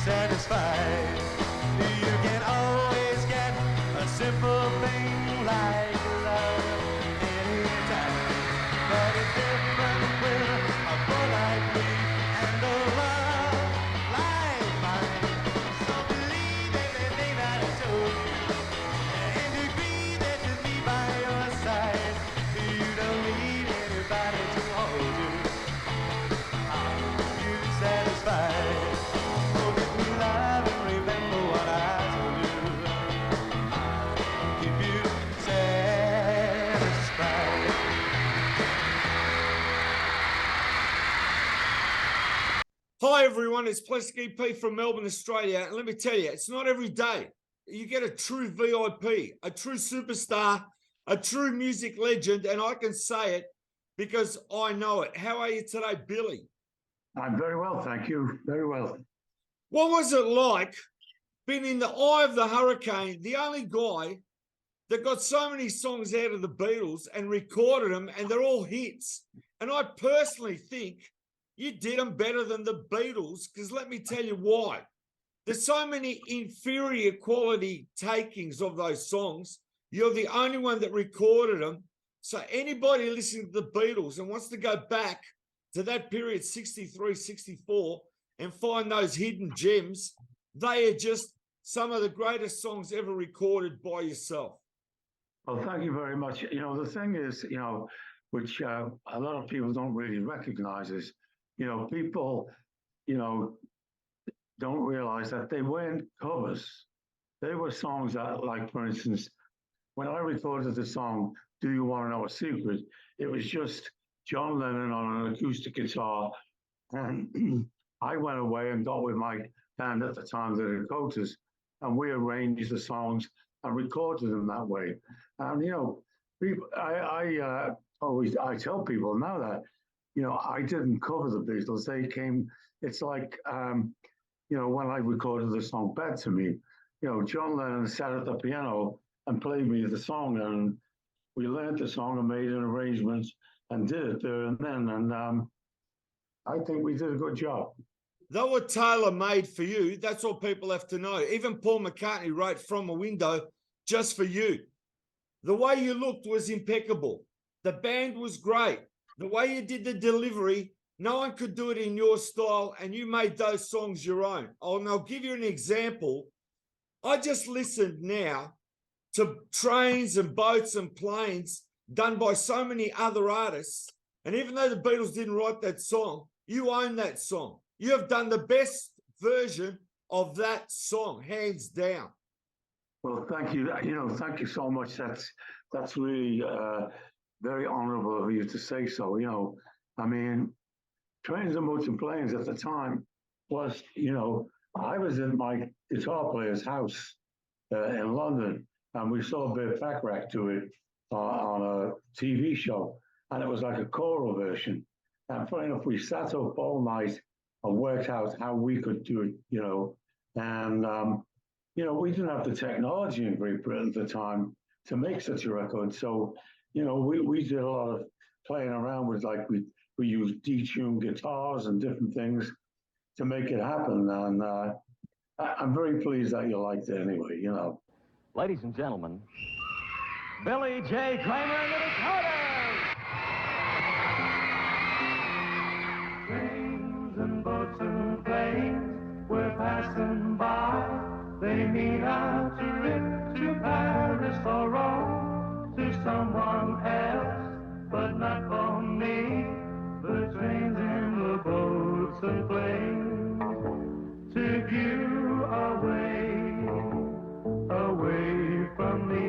satisfied. You can always get a simple thing like love anytime, but it's different with a boy like me and a love like mine. So believe everything that I told you, and agree that to be by your side. You don't need anybody to hold you. Are you satisfied? Oh, give me love and remember what I told you. I'll keep you satisfied. Hi everyone, it's Plastic EP from Melbourne, Australia, and let me tell you, it's not every day you get a true VIP, a true superstar, a true music legend, and I can say it because I know it. How are you today, Billy? I'm very well, thank you. Very well. What was it like being in the eye of the hurricane, the only guy that got so many songs out of the Beatles and recorded them, and they're all hits? And I personally think you did them better than the Beatles, because let me tell you why. There's so many inferior quality takings of those songs. You're the only one that recorded them. So anybody listening to the Beatles and wants to go back to that period, 63, 64, and find those hidden gems, they are just some of the greatest songs ever recorded by yourself. Well, thank you very much. You know, the thing is, you know, which a lot of people don't really recognize is, you know, people, you know, don't realize that they weren't covers. They were songs that, like, for instance, when I recorded the song, Do You Want to Know a Secret? It was just John Lennon on an acoustic guitar. And I went away and got with my band at the time, the Dakotas, and we arranged the songs and recorded them that way. And, you know, people, I tell people now that, you know, I didn't cover the Beatles. They came, it's like, you know, when I recorded the song Bad to Me, you know, John Lennon sat at the piano and played me the song, and we learned the song and made an arrangement and did it there and then. And I think we did a good job. They were tailor-made for you. That's all people have to know. Even Paul McCartney wrote From a Window just for you. The way you looked was impeccable. The band was great. The way you did the delivery, no one could do it in your style, and you made those songs your own. And I'll give you an example. I just listened now to Trains and Boats and Planes done by so many other artists, and even though the Beatles didn't write that song, you own that song. You have done the best version of that song, hands down. Well, thank you. You know, thank you so much. That's really very honorable of you to say so. You know, I mean, Trains and Boats and Planes at the time was, you know, I was in my guitar player's house in London, and we saw Burt Bacharach do it on a TV show, and it was like a choral version. And funny enough, we sat up all night and worked out how we could do it, you know. And, you know, we didn't have the technology in Great Britain at the time to make such a record. So, you know, we did a lot of playing around with, like, we used detuned guitars and different things to make it happen. And I'm very pleased that you liked it anyway, you know. Ladies and gentlemen, Billy J. Kramer and the Dakotas! Trains and boats and planes were passing by. They mean out to trip to Paris or Rome, to someone else, but not for me. The trains and the boats and planes took you away from me.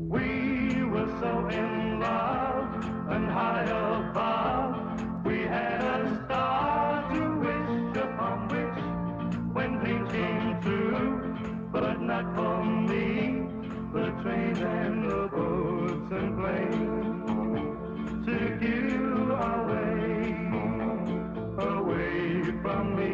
We were so in love and high above. We had a star to wish upon which, when dreams came true, but not for me. The trains and the boats and planes took you away from me.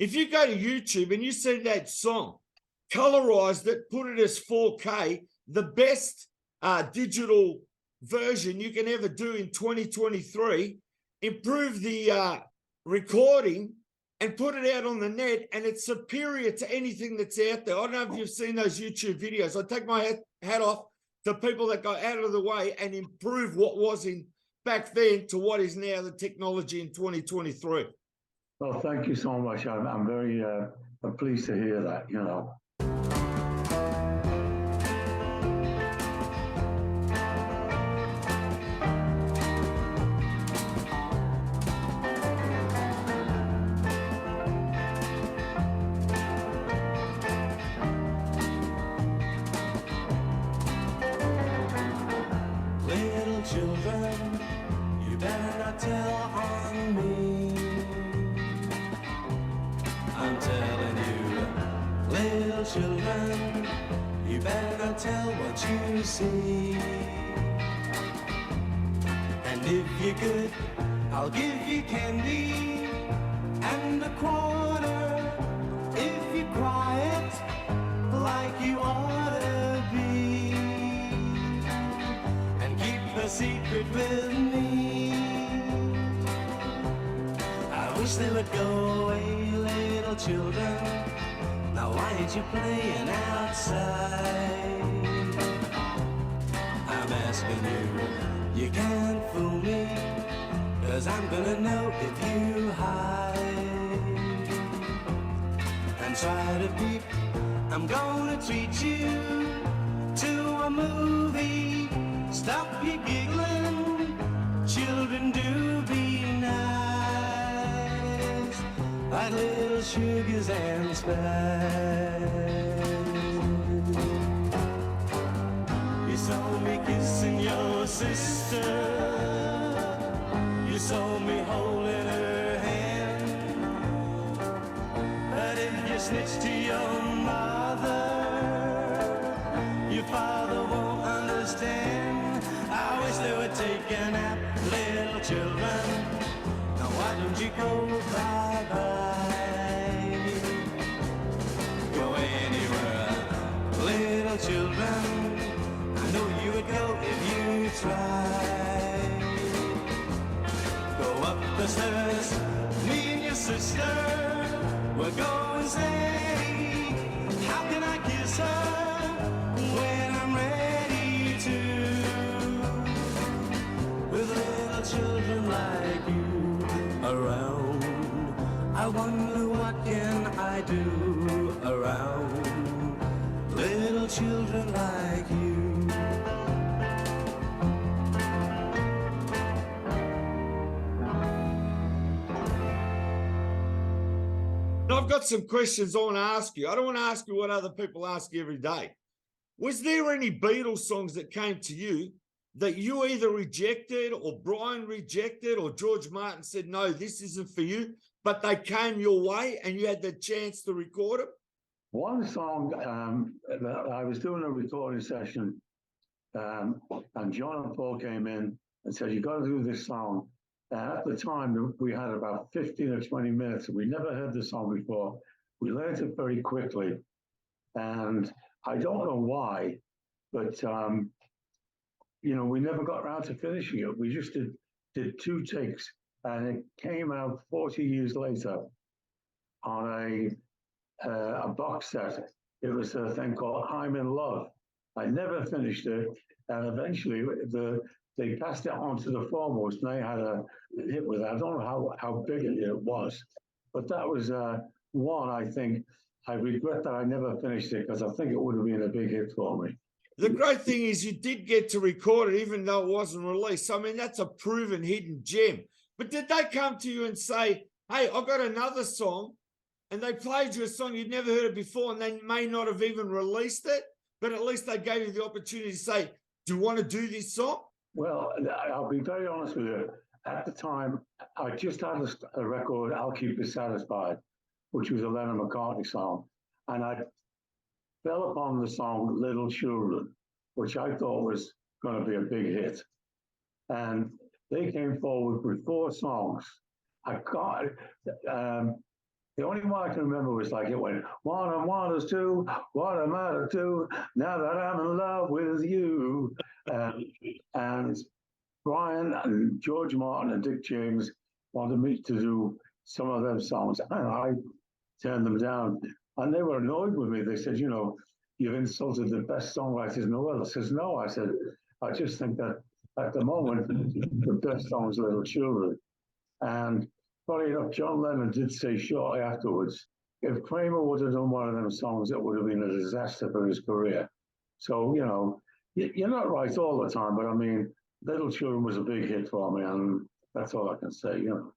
If you go to YouTube and you see that song, colorized it, put it as 4K, the best digital version you can ever do in 2023, improve the recording and put it out on the net, and it's superior to anything that's out there. I don't know if you've seen those YouTube videos. I take my hat off to people that go out of the way and improve what was in back then to what is now the technology in 2023. Well, thank you so much. I'm very pleased to hear that, you know. Little children, you better not tell on me. I'm telling you, little children, you better not tell what you see. And if you're good, I'll give you candy and a quarter. If you're quiet, like you ought to be, and keep the secret with me. I wish they would go away, little children. Now why ain't you playing outside? I'm asking you, you can't fool me, 'cause I'm gonna know if you hide and try to peep. I'm gonna treat you to a movie. Stop your giggling, children, do be nice, like little sugars and spice. You saw me kissing your sister, you saw me holding her hand, but if you snitch to your mother, your father won't understand. I wish they would take a nap, little children. Now why don't you go bye-bye? Go anywhere, little children. I know you would go if you tried. Go up the stairs, me and your sister will go and say, how can I kiss her when I'm ready to? With little children like you around, I wonder what can I do around little children like you. I've got some questions I want to ask you. I don't want to ask you what other people ask you every day. Was there any Beatles songs that came to you that you either rejected or Brian rejected or George Martin said, no, this isn't for you, but they came your way and you had the chance to record them? One song that I was doing a recording session, and John and Paul came in and said, you got to do this song. At the time, we had about 15 or 20 minutes. We never heard the song before. We learned it very quickly. And I don't know why, but, you know, we never got around to finishing it. We just did 2 takes, and it came out 40 years later on a box set. It was a thing called I'm in Love. I never finished it, and eventually they passed it on to the Foremost, and they had a hit with it. I don't know how big it was, but that was one. I think I regret that I never finished it, because I think it would have been a big hit for me. The great thing is you did get to record it even though it wasn't released. I mean, that's a proven hidden gem. But did they come to you and say, hey, I've got another song, and they played you a song you'd never heard it before, and they may not have even released it, but at least they gave you the opportunity to say, do you want to do this song? Well, I'll be very honest with you. At the time, I just had a record, I'll Keep You Satisfied, which was a Lennon McCartney song. And I fell upon the song Little Children, which I thought was going to be a big hit. And they came forward with 4 songs. I got The only one I can remember was like it went one and one is two, what am I to do now that I'm in love with you? And Brian and George Martin and Dick James wanted me to do some of them songs, and I turned them down. And they were annoyed with me. They said, you know, you've insulted the best songwriters in the world. I says, no. I said, I just think that at the moment, the best song is Little Children. And funny enough, John Lennon did say shortly afterwards, if Kramer would have done one of them songs, it would have been a disaster for his career. So, you know, you're not right all the time, but I mean, Little Children was a big hit for me, and that's all I can say, you know.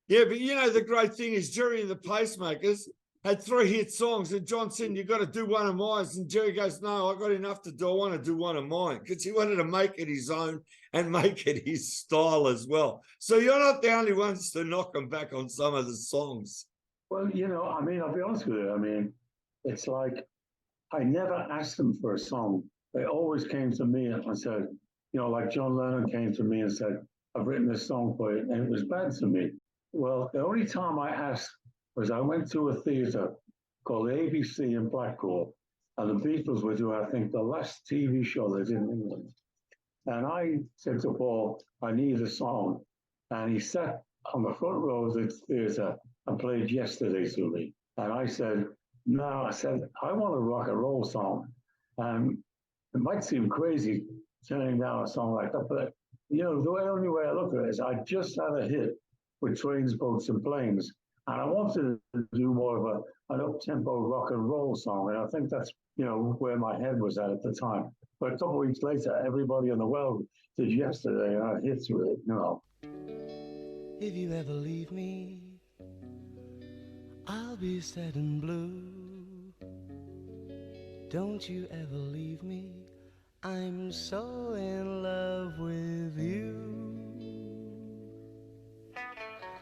Yeah, but you know, the great thing is Jerry and the Pacemakers had 3 hit songs, and John said, you got to do one of mine. And Jerry goes, no, I got enough to do. I want to do one of mine, because he wanted to make it his own and make it his style as well. So you're not the only ones to knock him back on some of the songs. Well, you know, I mean, I'll be honest with you. I mean, it's like I never asked them for a song. They always came to me and said, you know, like John Lennon came to me and said, I've written this song for you, and it was bad to me. Well, the only time I asked was I went to a theatre called ABC in Blackpool, and the Beatles were doing, I think, the last TV show they did in England. And I said to Paul, I need a song. And he sat on the front row of the theatre and played Yesterday to me. And I said, no, I said, I want a rock and roll song. And it might seem crazy turning down a song like that, but you know, the only way I look at it is I just had a hit with Trains, Boats and Planes, and I wanted to do more of an up-tempo rock and roll song, and I think that's, you know, where my head was at the time. But a couple of weeks later, everybody in the world did Yesterday, and I hit with it, you know. If you ever leave me, I'll be sad and blue. Don't you ever leave me, I'm so in love with you.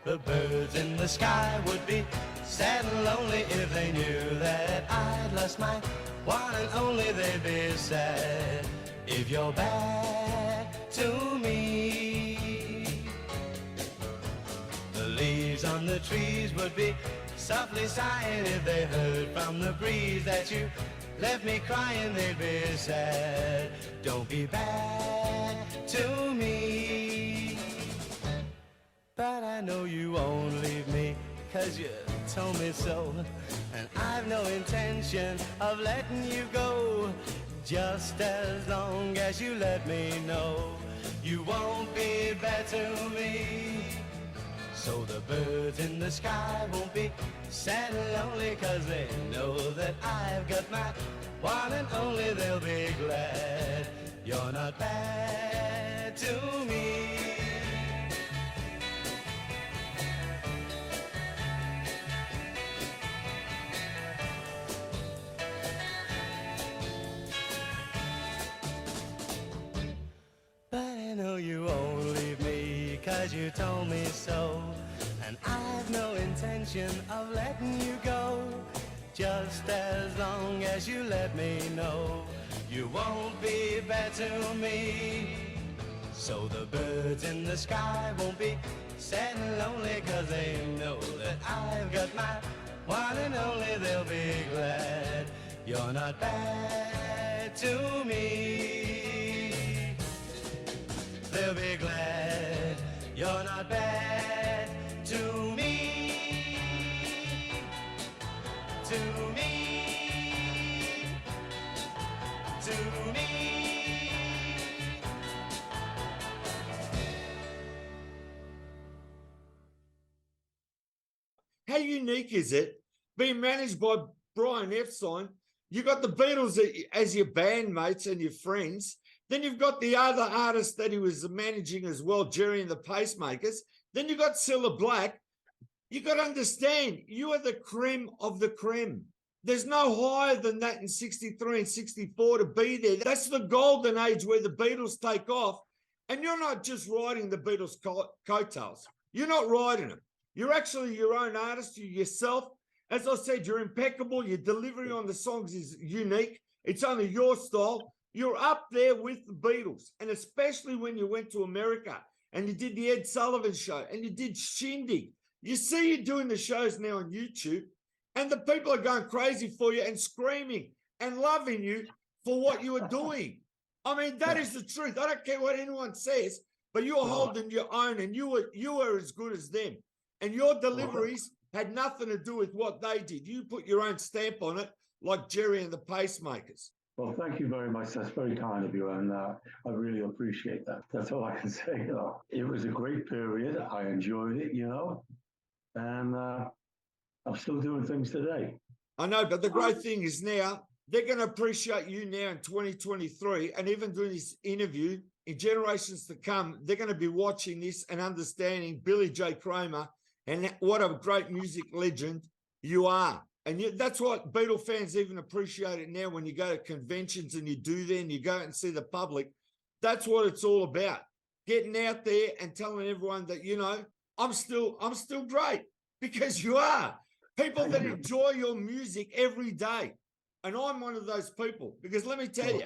The birds in the sky would be sad and lonely if they knew that I'd lost my one and only. They'd be sad if you're back to me. The leaves on the trees would be softly sighing if they heard from the breeze that you left me crying. They'd be sad. Don't be bad to me. But I know you won't leave me, 'cause you told me so. And I've no intention of letting you go, just as long as you let me know you won't be bad to me. So the birds in the sky won't be sad and lonely, 'cause they know that I've got my one and only. They'll be glad you're not bad to me. But I know you won't leave me, 'cause you told me so. And I've no intention of letting you go, just as long as you let me know you won't be bad to me. So the birds in the sky won't be sad and lonely, 'cause they know that I've got my one and only. They'll be glad you're not bad to me. They'll be glad you're not bad to me. To me. To me. How unique is it being managed by Brian Epstein? You got the Beatles as your bandmates and your friends. Then you've got the other artists that he was managing as well, Jerry and the Pacemakers. Then you've got Cilla Black. You got to understand, you are the creme of the creme. There's no higher than that in 63 and 64 to be there. That's the golden age where the Beatles take off. And you're not just riding the Beatles' coattails. You're not riding them. You're actually your own artist, you yourself. As I said, you're impeccable. Your delivery on the songs is unique. It's only your style. You're up there with the Beatles. And especially when you went to America and you did the Ed Sullivan Show and you did Shindig. You see you doing the shows now on YouTube, and the people are going crazy for you and screaming and loving you for what you are doing. I mean, that is the truth. I don't care what anyone says, but you're holding your own, and you were as good as them. And your deliveries had nothing to do with what they did. You put your own stamp on it, like Jerry and the Pacemakers. Well, thank you very much. That's very kind of you, and I really appreciate that. That's all I can say. You know, it was a great period. I enjoyed it, you know, and I'm still doing things today. I know, but the great thing is now they're going to appreciate you now in 2023, and even doing this interview in generations to come, they're going to be watching this and understanding Billy J. Kramer and what a great music legend you are. And that's what Beatle fans even appreciate it now when you go to conventions and you do that and you go out and see the public. That's what it's all about. Getting out there and telling everyone that, you know, I'm still great, because you are. People that enjoy your music every day. And I'm one of those people, because let me tell you,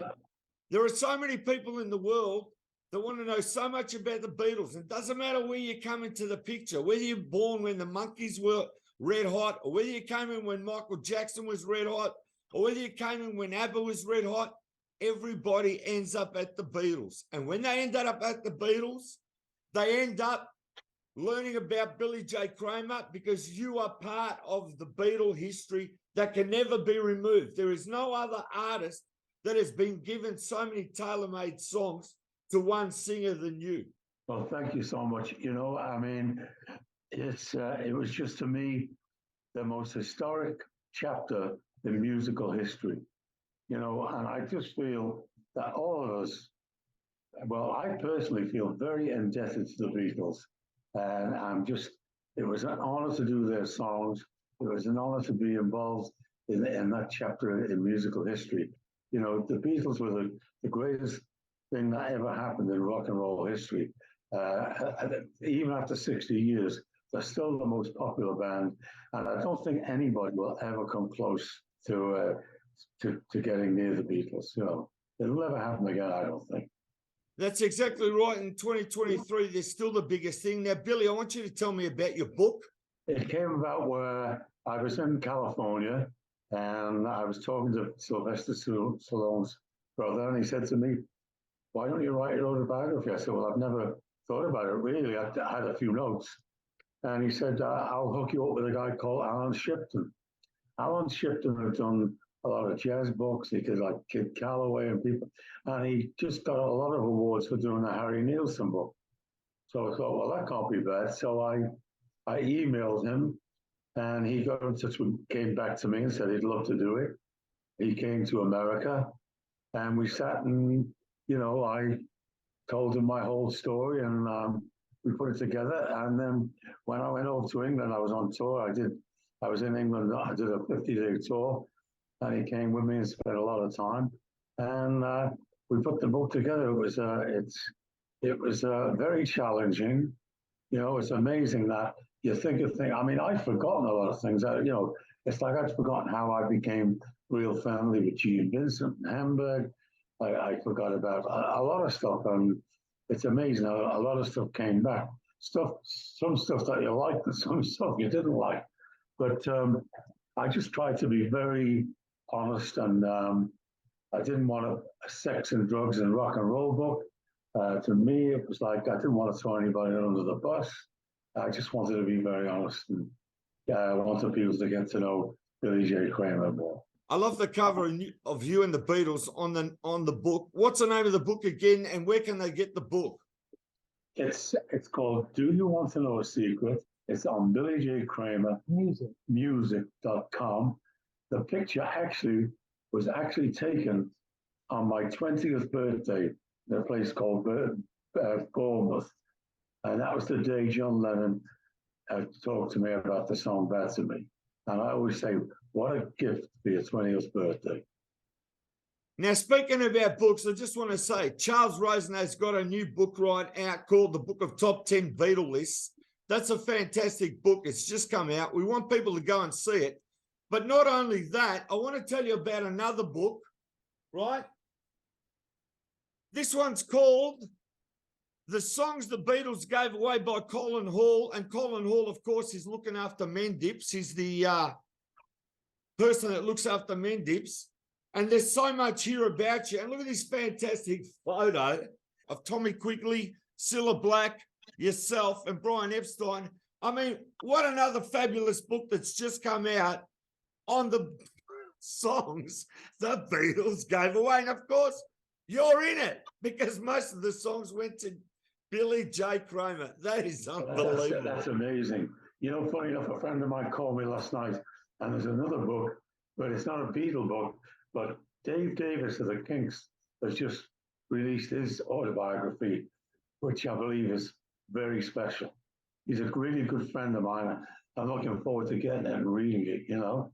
there are so many people in the world that want to know so much about the Beatles. It doesn't matter where you come into the picture, whether you're born when the Monkees were red hot, or whether you came in when Michael Jackson was red hot, or whether you came in when ABBA was red hot, everybody ends up at the Beatles. And when they end up at the Beatles, they end up learning about Billy J. Kramer, because you are part of the Beatle history that can never be removed. There is no other artist that has been given so many tailor-made songs to one singer than you. Well, thank you so much. You know, I mean, it was just, to me, the most historic chapter in musical history. You know, and I just feel that all of us, well, I personally feel very indebted to the Beatles. And it was an honor to do their songs. It was an honor to be involved in that chapter in musical history. You know, the Beatles were the greatest thing that ever happened in rock and roll history. Even after 60 years, they're still the most popular band. And I don't think anybody will ever come close to getting near the Beatles. You know, it'll never happen again, I don't think. That's exactly right. In 2023, they're still the biggest thing. Now, Billy, I want you to tell me about your book. It came about where I was in California and I was talking to Sylvester Stallone's brother, and he said to me, "Why don't you write your autobiography?" I said, "Well, I've never thought about it, really. I had a few notes." And he said, "I'll hook you up with a guy called Alan Shipton." Alan Shipton had done a lot of jazz books. He did like Kid Calloway and people. And he just got a lot of awards for doing the Harry Nilsson book. So I thought, well, that can't be bad. So I emailed him, and he got in touch with, came back to me and said he'd love to do it. He came to America, and we sat and, you know, I told him my whole story, and we put it together. And then when I went over to England, I was on tour. I was in England. I did a 50-day tour, and he came with me and spent a lot of time. And we put the book together. It was very challenging. You know, it's amazing that you think of things. I mean, I've forgotten a lot of things. You know, it's like I'd forgotten how I became real friendly with Gene Vincent and Hamburg. I forgot about a lot of stuff, and it's amazing. A lot of stuff came back. Some stuff that you liked, and some stuff you didn't like. But I just tried to be very honest, and I didn't want a sex and drugs and rock and roll book. To me, it was like I didn't want to throw anybody under the bus. I just wanted to be very honest, and I wanted people to get to know Billy J. Kramer more. I love the cover of you and the Beatles on the book. What's the name of the book again, and where can they get the book? It's called "Do You Want to Know a Secret?" It's on Billy J. Kramer music.com. The picture was taken on my 20th birthday in a place called Bournemouth. And that was the day John Lennon talked to me about the song Bad to Me. And I always say, what a gift for your 20th birthday. Now, speaking about books, I just want to say, Charles Rosenau's got a new book right out called The Book of Top 10 Beatle Lists. That's a fantastic book. It's just come out. We want people to go and see it. But not only that, I want to tell you about another book, right? This one's called the songs the Beatles gave away by Colin Hall, and Colin Hall, of course, is looking after Mendips. He's the person that looks after Mendips. And there's so much here about you. And look at this fantastic photo of Tommy Quigley, Cilla Black, yourself, and Brian Epstein. I mean, what another fabulous book that's just come out on the songs the Beatles gave away. And of course, you're in it because most of the songs went to Billy J. Kramer. That is unbelievable. That's amazing. You know, funny enough, a friend of mine called me last night, and there's another book, but it's not a Beatle book, but Dave Davis of the Kinks has just released his autobiography, which I believe is very special. He's a really good friend of mine. I'm looking forward to getting it and reading it, you know.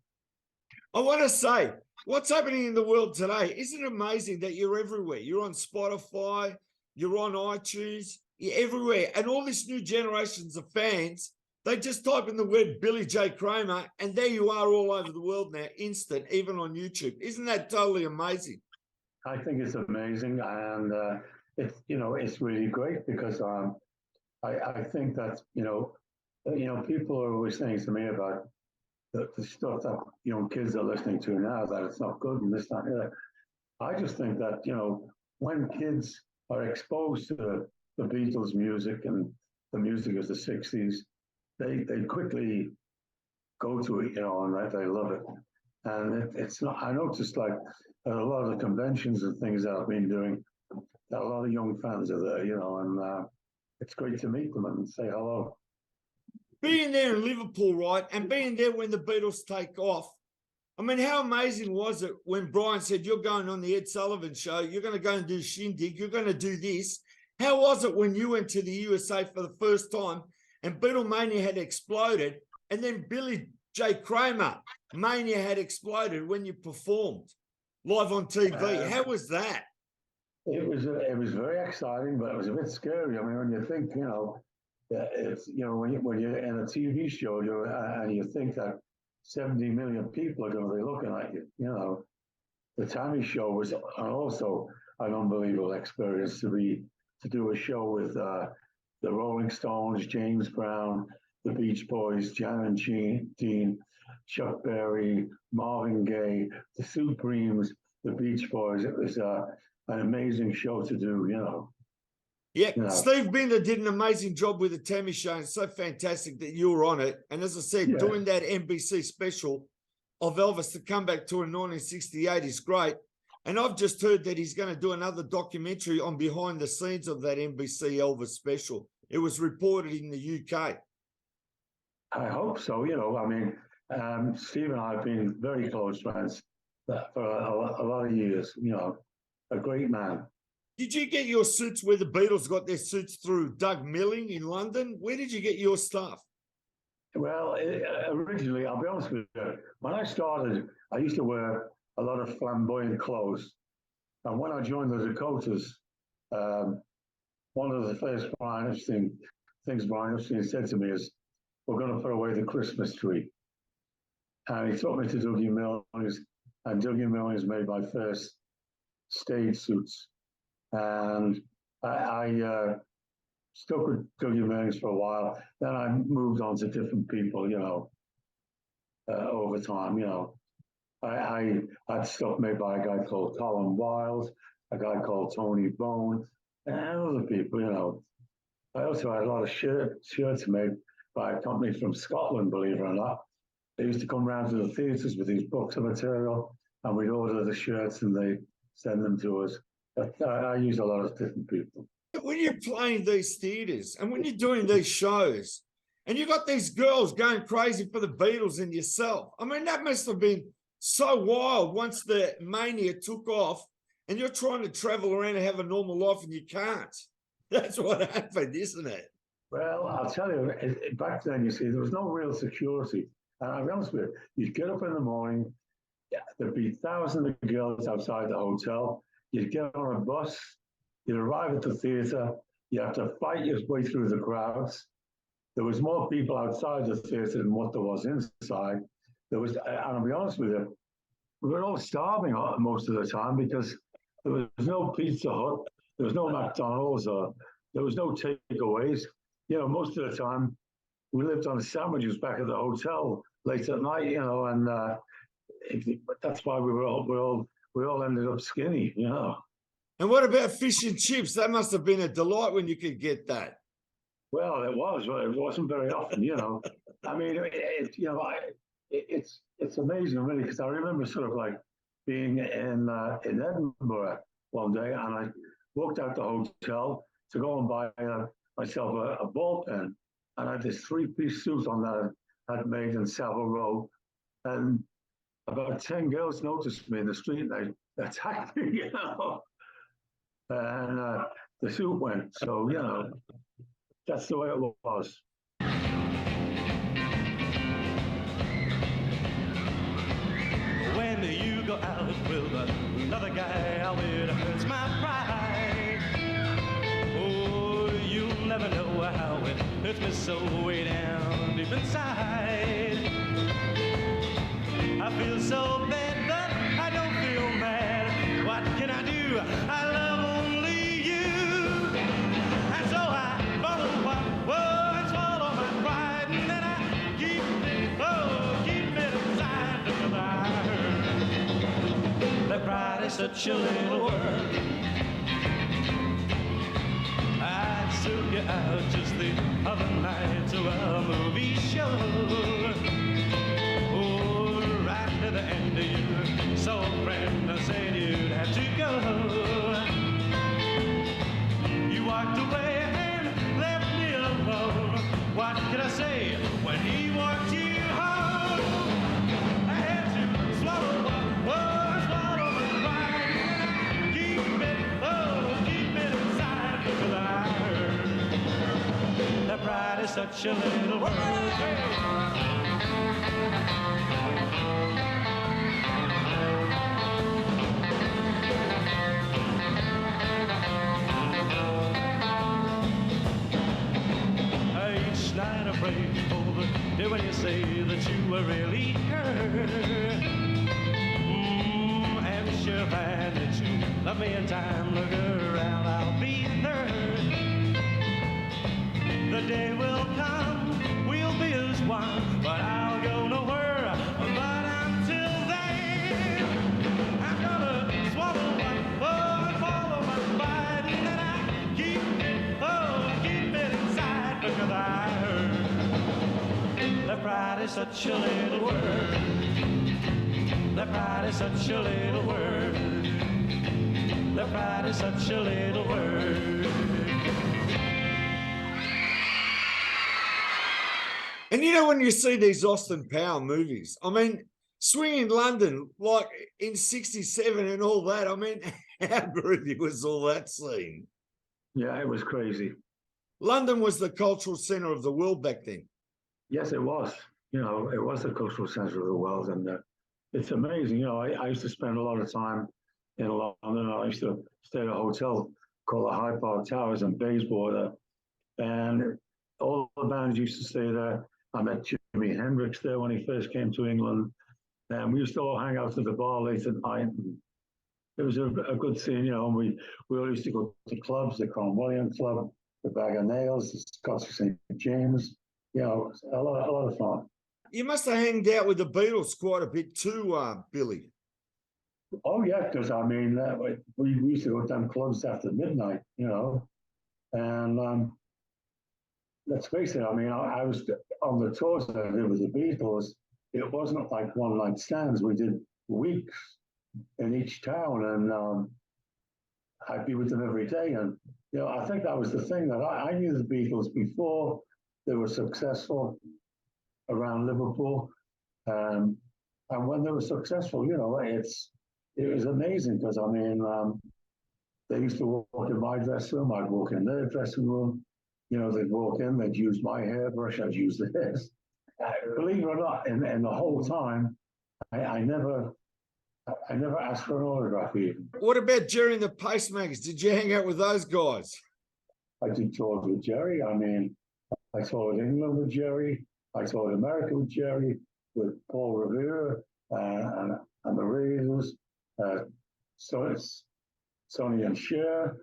I want to say, what's happening in the world today? Isn't it amazing that you're everywhere? You're on Spotify, you're on iTunes, you're everywhere. And all these new generations of fans, they just type in the word Billy J. Kramer, and there you are all over the world now, instant, even on YouTube. Isn't that totally amazing? I think it's amazing, and it's really great because I think that people are always saying to me about the stuff that young kids are listening to now, that it's not good and this, that, and that. I just think that, when kids are exposed to the Beatles music and the music of the 60s, they quickly go to it, and they love it. And it's not, I noticed like at a lot of the conventions and things that I've been doing, that a lot of young fans are there, and it's great to meet them and say hello. Being there in Liverpool, right, and being there when the Beatles take off, I mean, how amazing was it when Brian said, you're going on the Ed Sullivan show, you're going to go and do Shindig, you're going to do this. How was it when you went to the USA for the first time and Beatlemania had exploded, and then Billy J. Kramer mania had exploded when you performed live on TV? How was that? It was very exciting, but it was a bit scary. I mean, when you think, it's when you're in a TV show, and you think that 70 million people are going to be looking at you. The Tammy show was also an unbelievable experience to do a show with the Rolling Stones, James Brown, the Beach Boys, Jan and Dean, Chuck Berry, Marvin Gaye, the Supremes, the Beach Boys. It was an amazing show to do, Yeah, Steve Binder did an amazing job with the Tammy show. It's so fantastic that you were on it. And as I said, doing that NBC special of Elvis to come back to in 1968 is great. And I've just heard that he's going to do another documentary on behind the scenes of that NBC Elvis special. It was reported in the UK. I hope so. I mean, Steve and I have been very close friends for a lot of years, a great man. Did you get your suits where the Beatles got their suits through Doug Milling in London? Where did you get your stuff? Well, originally, I'll be honest with you, when I started, I used to wear a lot of flamboyant clothes. And when I joined the Dakotas, one of the first things Brian Epstein said to me is, we're going to put away the Christmas tree. And he took me to Dougie Millings, and Dougie Millings made my first stage suits. And I stuck with Dougie Millings for a while. Then I moved on to different people, over time, I had stuff made by a guy called Colin Wilde, a guy called Tony Bone, and other people, I also had a lot of shirts made by a company from Scotland, believe it or not. They used to come around to the theatres with these books of material, and we'd order the shirts and they send them to us. But I use a lot of different people. When you're playing these theatres and when you're doing these shows, and you got these girls going crazy for the Beatles and yourself, I mean, that must have been so wild once the mania took off and you're trying to travel around and have a normal life and you can't. That's what happened, isn't it? Well, I'll tell you, back then, you see, there was no real security. And I'll be honest with you, you'd get up in the morning, there'd be thousands of girls outside the hotel. You'd get on a bus, you'd arrive at the theatre, you have to fight your way through the crowds. There was more people outside the theatre than what there was inside. And I'll be honest with you, we were all starving most of the time because there was no Pizza Hut, there was no McDonald's or there was no takeaways. You know, most of the time we lived on sandwiches back at the hotel late at night. You know, and that's why we all ended up skinny. You know. And what about fish and chips? That must have been a delight when you could get that. Well, it was, but it wasn't very often. You know, I mean, it's amazing really because I remember sort of like being in Edinburgh one day, and I walked out the hotel to go and buy myself a ball pen, and I had this three-piece suit on that I had made in Savile Row, and about 10 girls noticed me in the street. They attacked me, you know, and the suit went. So you know, that's the way it was. When you go out with another guy, how it hurts my pride. Oh, you'll never know how it hurts me so way down deep inside. I feel so bad, but I don't feel mad. What can I do? I love only you. And so I follow my word, swallow my pride, and then I keep it inside because I heard that pride is such a little word. I took you out just the other night to a movie show. Oh, right to the end of you, so friend, I said you'd have to go. You walked away and left me alone. What could I say when he walked you home? I had to swallow my pride, keep it inside because I heard that pride is such a little word. Each night I pray for the day when you say that you were really hurt. And sure find that you love me in time. Look around, I'll be there. The day will come, we'll be as one, but I'll go nowhere. But until then, I'm gonna swallow and follow my pride, and then I keep it inside because I heard that pride is such a little word. That pride is such a little word. That pride is such a little word. And you know, when you see these Austin Power movies, I mean, Swinging London, like in 67 and all that, I mean, how groovy was all that scene? Yeah, it was crazy. London was the cultural center of the world back then. Yes, it was. You know, it was the cultural center of the world, and it's amazing. You know, I used to spend a lot of time in London. I used to stay at a hotel called the Hyde Park Towers in Bayswater, and all the bands used to stay there. I met Jimi Hendrix there when he first came to England, and we used to all hang out at the bar late at night. And it was a good scene, you know. And we all used to go to clubs, the Cromwellian Club, the Bag of Nails, the Scottish St. James. You know, a lot of fun. You must have hanged out with the Beatles quite a bit too, Billy. Oh yeah, because I mean, we used to go down clubs after midnight, you know, and let's face it. I mean, I was on the tours that I did with the Beatles. It wasn't like one night stands. We did weeks in each town, and I'd be with them every day. And you know, I think that was the thing that I knew the Beatles before they were successful around Liverpool, and when they were successful, you know, it was amazing because I mean, they used to walk in my dressing room, I'd walk in their dressing room. You know, they'd walk in, they'd use my hairbrush, I'd use theirs. Believe it or not, in the whole time, I never asked for an autograph even. What about Jerry and the Pacemakers? Did you hang out with those guys? I did tours with Jerry. I mean, I toured England with Jerry. I toured America with Jerry, with Paul Revere and the Razors, Sonny and Cher.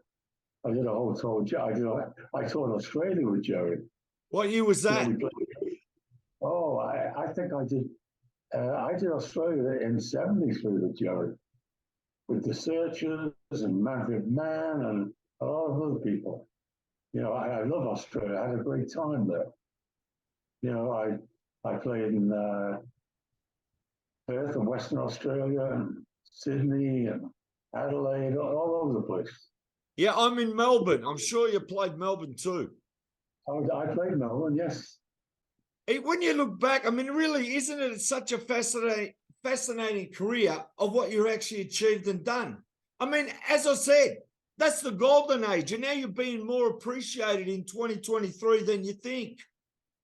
I did a whole tour. I toured Australia with Jerry. What year was that? Oh, I think I did. I did Australia in '73 with Jerry, with the Searchers and Manfred Mann and a lot of other people. I love Australia. I had a great time there. I played in Perth and Western Australia and Sydney and Adelaide, all over the place. Yeah, I'm in Melbourne. I'm sure you played Melbourne too. I played Melbourne, yes. When you look back, I mean, really, isn't it such a fascinating career of what you've actually achieved and done? I mean, as I said, that's the golden age, and now you're being more appreciated in 2023 than you think.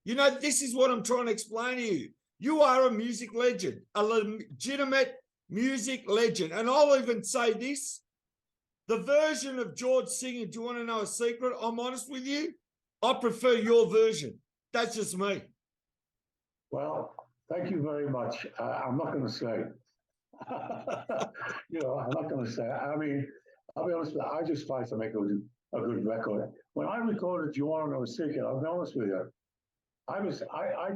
This is what I'm trying to explain to you. You are a music legend, a legitimate music legend. And I'll even say this, the version of George singing, do you want to know a secret? I'm honest with you, I prefer your version. That's just me. Well, thank you very much. I'm not going to say. I'm not going to say. I mean, I'll be honest with you. I just try to make a good record. When I recorded "Do You Want to Know a Secret," I'll be honest with you. I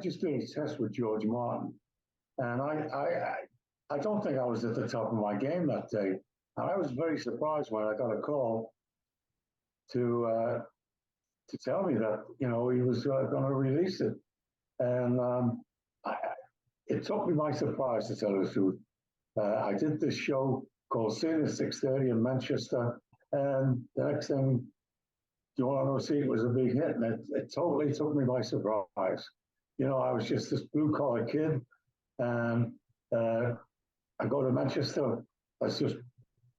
just did a test with George Martin, and I don't think I was at the top of my game that day. And I was very surprised when I got a call to tell me that he was going to release it, and it took me by surprise, to tell you the truth. I did this show called Sin at 6:30 in Manchester, and the next thing, "Do You Want to Know a Secret" was a big hit, and it totally took me by surprise. I was just this blue-collar kid, and I go to Manchester. That's just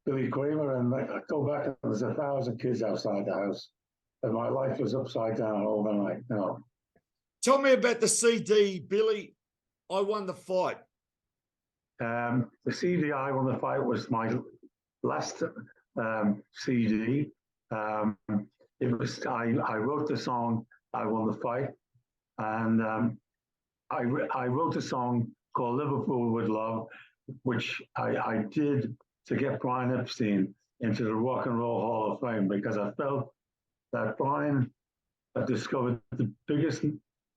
Billy Kramer, and I go back, and there's 1,000 kids outside the house, and my life was upside down overnight. Tell me about the CD, Billy. I Won the Fight. The CD I Won the Fight was my last CD. It was I wrote the song "I Won the Fight," and I wrote a song called "Liverpool with Love," which I did to get Brian Epstein into the Rock and Roll Hall of Fame, because I felt that Brian had discovered the biggest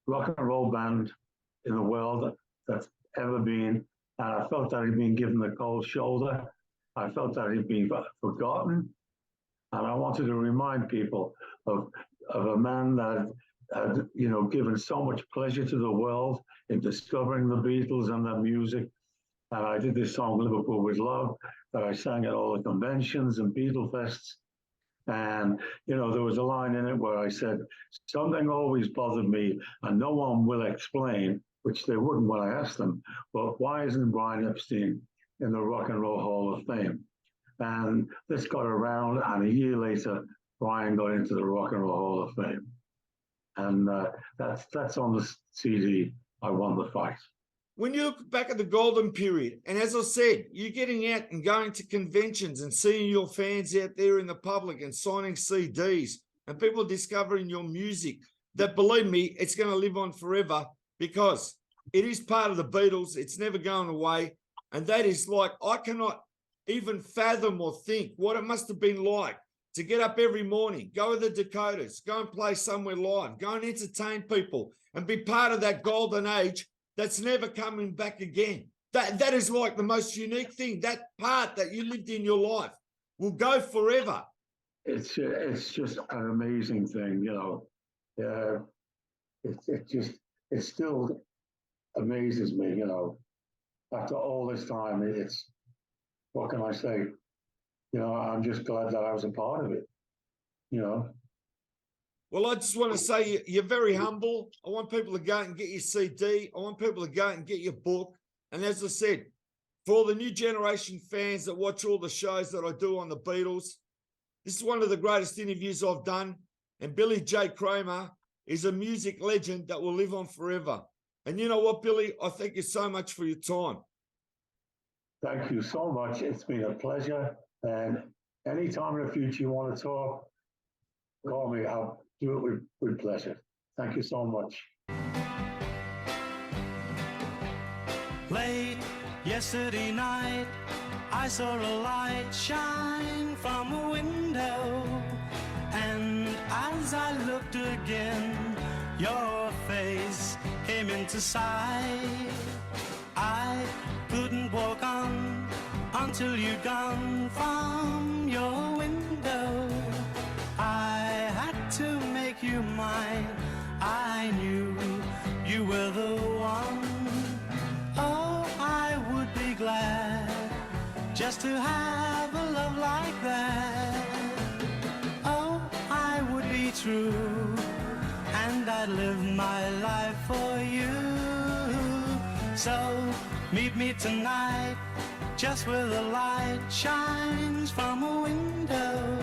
rock and roll band in the world that's ever been, and I felt that he'd been given the cold shoulder. I felt that he'd been forgotten, and I wanted to remind people of a man that had given so much pleasure to the world in discovering the Beatles and their music. And I did this song "Liverpool with Love" that I sang at all the conventions and Beatle fests. And there was a line in it where I said, "Something always bothered me, and no one will explain," which they wouldn't when I asked them. But why isn't Brian Epstein in the Rock and Roll Hall of Fame? And this got around, and a year later, Brian got into the Rock and Roll Hall of Fame. And that's on the CD, "I Won the Fight." When you look back at the golden period, and as I said, you're getting out and going to conventions and seeing your fans out there in the public and signing CDs, and people discovering your music, that, believe me, it's going to live on forever, because it is part of the Beatles. It's never going away. And that is like, I cannot even fathom or think what it must have been like to get up every morning, go to the Dakotas, go and play somewhere live, go and entertain people, and be part of that golden age that's never coming back again. That is like the most unique thing. That part that you lived in your life will go forever. It's just an amazing thing, it still amazes me, after all this time. It's, what can I say? I'm just glad that I was a part of it. Well, I just want to say you're very humble. I want people to go out and get your CD. I want people to go out and get your book. And as I said, for all the new generation fans that watch all the shows that I do on the Beatles, this is one of the greatest interviews I've done. And Billy J. Kramer is a music legend that will live on forever. And you know what, Billy? I thank you so much for your time. Thank you so much. It's been a pleasure. And anytime in the future you want to talk, call me. I'll do it with pleasure. Thank you so much. Late yesterday night, I saw a light shine from a window. And as I looked again, your face came into sight. I couldn't walk on until you'd gone from your window. I had to make you mine. I knew you were the one. Oh, I would be glad just to have a love like that. Oh, I would be true, and I'd live my life for you. So meet me tonight, just where the light shines from a window.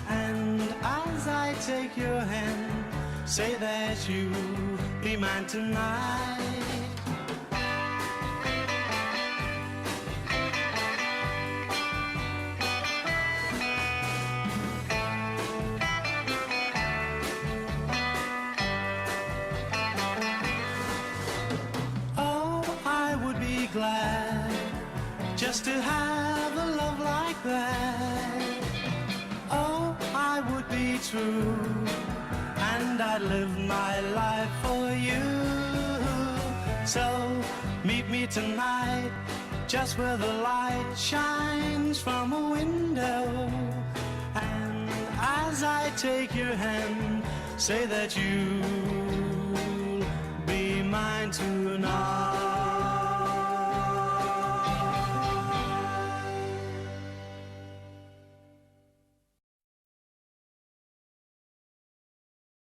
And as I take your hand, say that you'll be mine tonight. Glad just to have a love like that. Oh, I would be true, and I'd live my life for you. So meet me tonight, just where the light shines from a window. And as I take your hand, say that you'll be mine tonight.